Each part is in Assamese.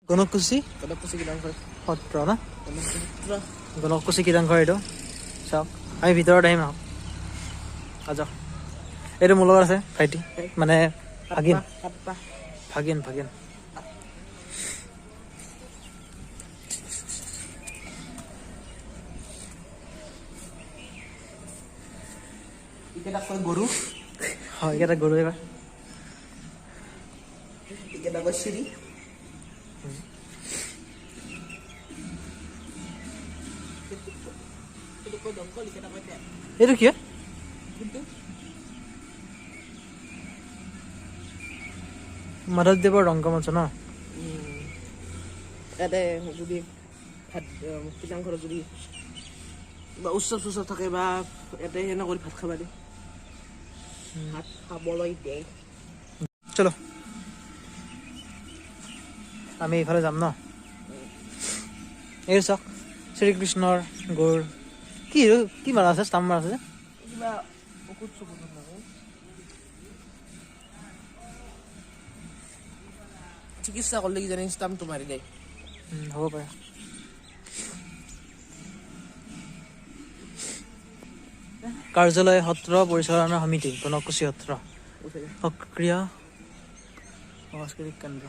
গণকুছি সত্ৰ না গণকুছি কীৰ্তনঘৰ এইটো চাওক আমি ভিতৰত আহিম আহক আজক এইটো মোৰ লগত আছে ভাইটি মানে ভাগিন ভাগিন ভাগিন গৰু হয় এইকেইটা গৰু এইবাৰ চিৰি এইটো কি মাধৱদেৱৰ ৰংগমঞ্চ ন ইয়াতে যদি ভাত কীৰ্তনঘৰত যদি বা উৎসৱ চুৎসৱ থাকে বা ইয়াতে সেনে কৰি ভাত খাবা দিয়ে ভাত খাবলৈ দিয়ে চলো আমি এইফালে যাম ন এই চাওক শ্ৰীকৃষ্ণৰ গৌৰ কি মাৰা আছে ষ্টাম্প মাৰা আছে যে কিবা ঔষধ চকুত নহয় চিকিৎসা কৰিলে কিজানি ষ্টাম্পটো মাৰি দিয়ে হ'ব পাৰে কাৰ্যালয় সত্ৰ পৰিচালনা সমিতি গণকুছি সত্ৰ সক্ৰিয় সাংস্কৃতিক কেন্দ্ৰ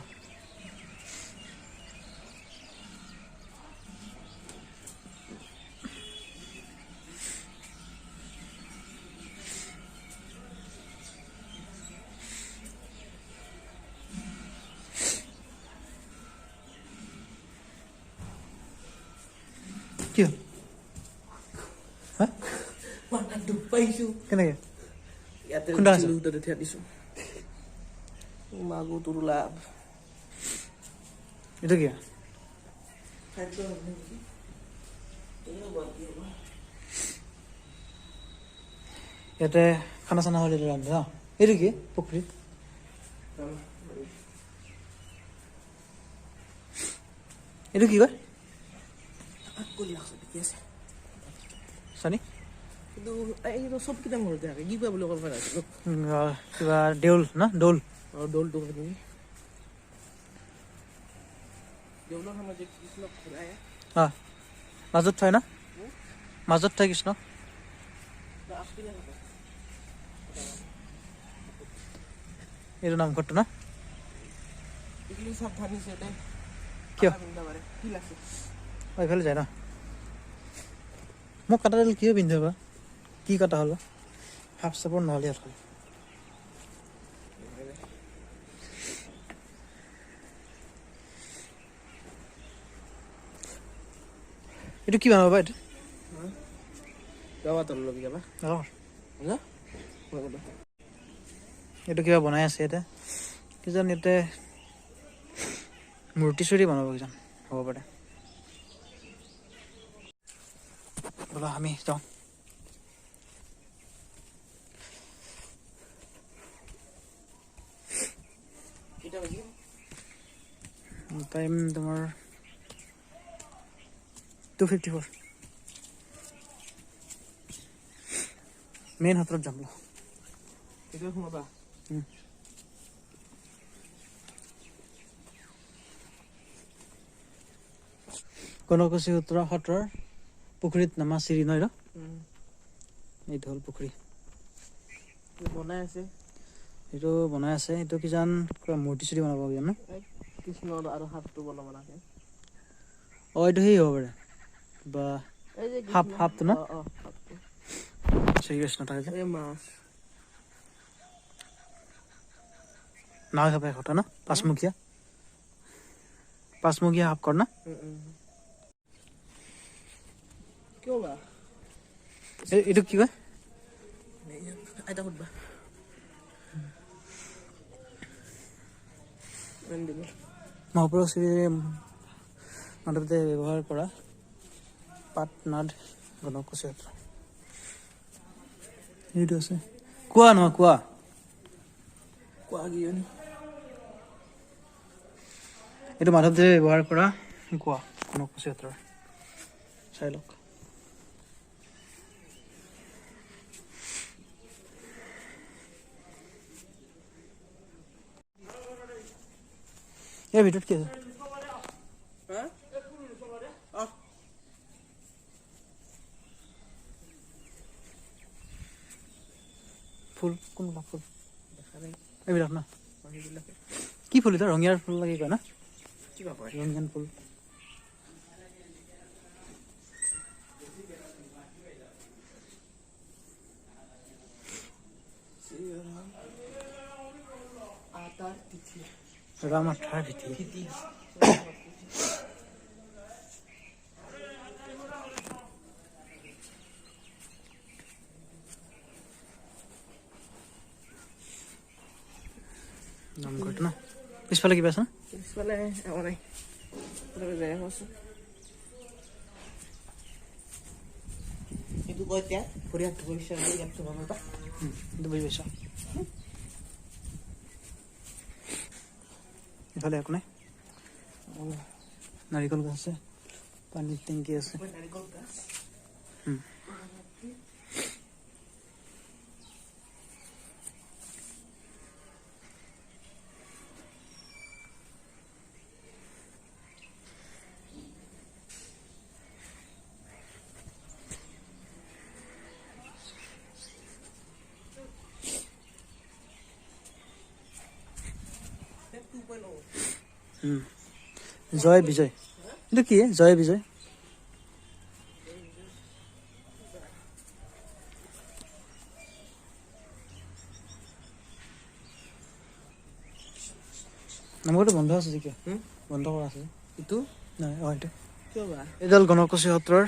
কি হ'ল দুখ পাইছো কেনেকে ইয়াতে খুন্দা আছে? থিয়া দিছো মাগো তোৰ লাভ এইটো কি ইয়াতে খানা চানা হ'লে ৰান্ধে ন এইটো কি পুখুৰীত এইটো কি কয় চানি কিন্তু এই চব কিতাপ ঘৰতে থাকে কি কয় বুলি ক'ব পাৰে কিবা দেউল না দৌল দৌলটো তুমি দেউলৰ সময়ত যে কৃষ্ণক ঘূৰাই মাজত থয় না মাজত থয় কৃষ্ণ এইটো নামঘৰটো না এইগুলি সাবধানিছে দে কিয় কি লাগছে এইফালে যায় ন মোক কাটাডাল কিয় পিন্ধে বা কি কটা হ'ল হাফ চাপৰ নহ'লে ইয়াত হয় এইটো কি বনাব এইটো যাবা তোৰ লবি যাবা এইটো কিবা বনাই আছে ইয়াতে কিজন ইয়াতে মূৰ্তি চুৰি বনাব কিজন হ'ব পাৰে ব'লা আমি যাওঁ টাইম তোমাৰ 2:54 মেইন সত্ৰত যাম এইটো সোমাবা গণকুছি সত্ৰৰ পুখুৰীত নামা চিৰি নহয় এইটো হ'ল পুখুৰী বনাই আছে এইটো কিজান কিবা মূৰ্তি চুৰি বনাব কিজান ন কৃষ্ণ আৰু সাপটো বনাব লাগে এইটো সেই হ'ব পাৰে বা সাপটো ন শ্ৰীকৃষ্ণ থাকে যে মাছ নাও খাপাই কথা ন পাঁচমুখীয়া সাপ কৰ না কিয় বা এইটো কি কয় আইতা সুধবা মহাপুৰুষ শ্ৰী মাধৱদেৱে ব্যৱহাৰ কৰা পাট নাদ গণকুছি সত্ৰ এইটো আছে কোৱা নহয় কোৱা এইটো মাধৱদেৱে ব্যৱহাৰ কৰা কোৱা গণকুছি সত্ৰৰ চাই লওক ইয়াৰ ভিতৰত কি আছে হা অ ফুল কোনবিলাক ফুল দেখা নাই এইবিলাক না সেইবিলাকে কি ফুল এটা ৰঙিয়াৰ ফুল লাগি কয় না কিবা কয় ৰঙিয়ান ফুল আটাৰ তিথি ৰাম আঠাৰ ভিতি তিথি নামঘৰটো ন পিছফালে কিবা আছে না পিছফালে একো নাই যাই আছো এইটো কয় এতিয়া ভৰি হাত ধুইছে ইয়াত ধুব এটা এইটো বুজি পাইছ ইফালে একো নাই নাৰিকল গছ আছে পানীৰ টেংকি আছে নাৰিকল গাছ জয় বিজয় এইটো কি জয় বিজয় নামঘৰটো বন্ধ আছে যে কিয় বন্ধ কৰা আছে এইটো নাই এইটো কিয় বা এইডাল গণকচি সত্ৰৰ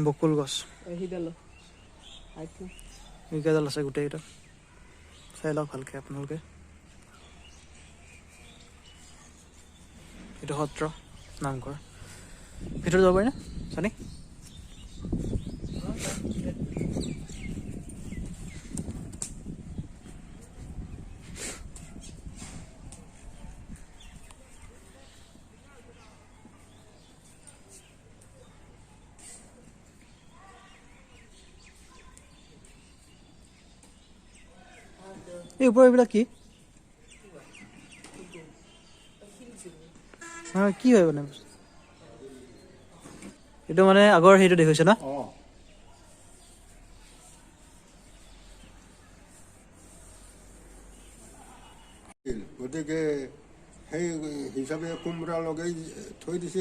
বকুল গছ সেইডাল এইকেইডাল আছে গোটেইকেইটা চাই লওক ভালকে আপোনালোকে এইটো সত্ৰ নামঘৰ ভিতৰত যাব পাৰিনে চানি এই ওপৰৰ এইবিলাক কি কি হয় মানে এইটো মানে আগৰ সেইটো দেখুৱাইছে না গতিকে সেই হিচাপে কোমৰা লগাই থৈ দিছে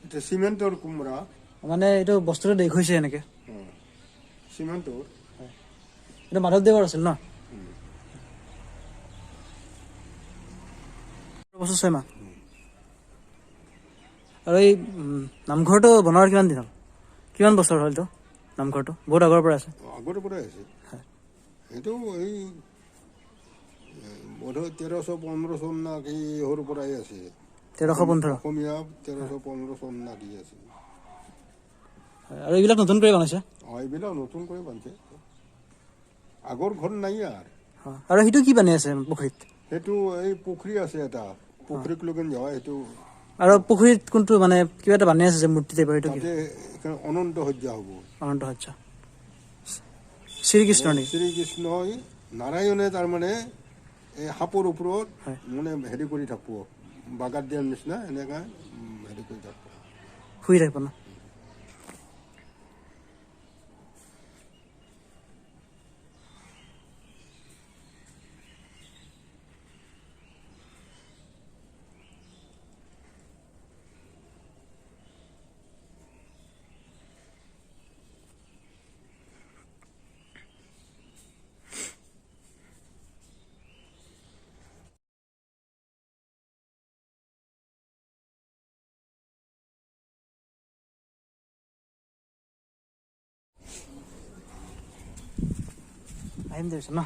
এতিয়া চিমেণ্টৰ কোমৰা মানে এইটো বস্তুটো দেখুৱাইছে এনেকে চিমেণ্টৰ এইটো মাধৱদেৱৰ আছিল ন বছৰ 6 মাহ আৰু এই নামঘৰটো বনোৱাৰ কিমান দিন হ'ল কিমান বছৰ হ'ল এইটো নামঘৰটো বহুত আগৰ পৰা আছে আগৰ পৰাই আছে সেইটো এই বোধহয় 1315 চন না কি সৰুৰ পৰাই আছে 1315 অসমীয়া 1315 চন না কি আছে আৰু এইবিলাক নতুন কৰি বনাইছে এইবিলাক নতুন কৰি বান্ধে আগৰ ঘৰ নাই আৰু সেইটো কি বানি আছে পুখুৰীত সেইটো এই পুখুৰী আছে এটা পুখুৰীক লগন যোৱা সেইটো আৰু পুখুৰীত কোনটো মানে কিবা এটা বানি আছে যে মূৰ্তি টাইপৰ এইটো তাতে অনন্ত সজ্জা হ'ব অনন্ত সজ্জা শ্ৰীকৃষ্ণ নেকি শ্ৰীকৃষ্ণই নাৰায়ণে তাৰমানে এই সাপৰ ওপৰত মানে হেৰি কৰি থাকিব বাগাত দিয়াৰ নিচিনা এনেকা হেৰি কৰি থাকিব শুই থাকিব ন আহিম দেৰিছে ন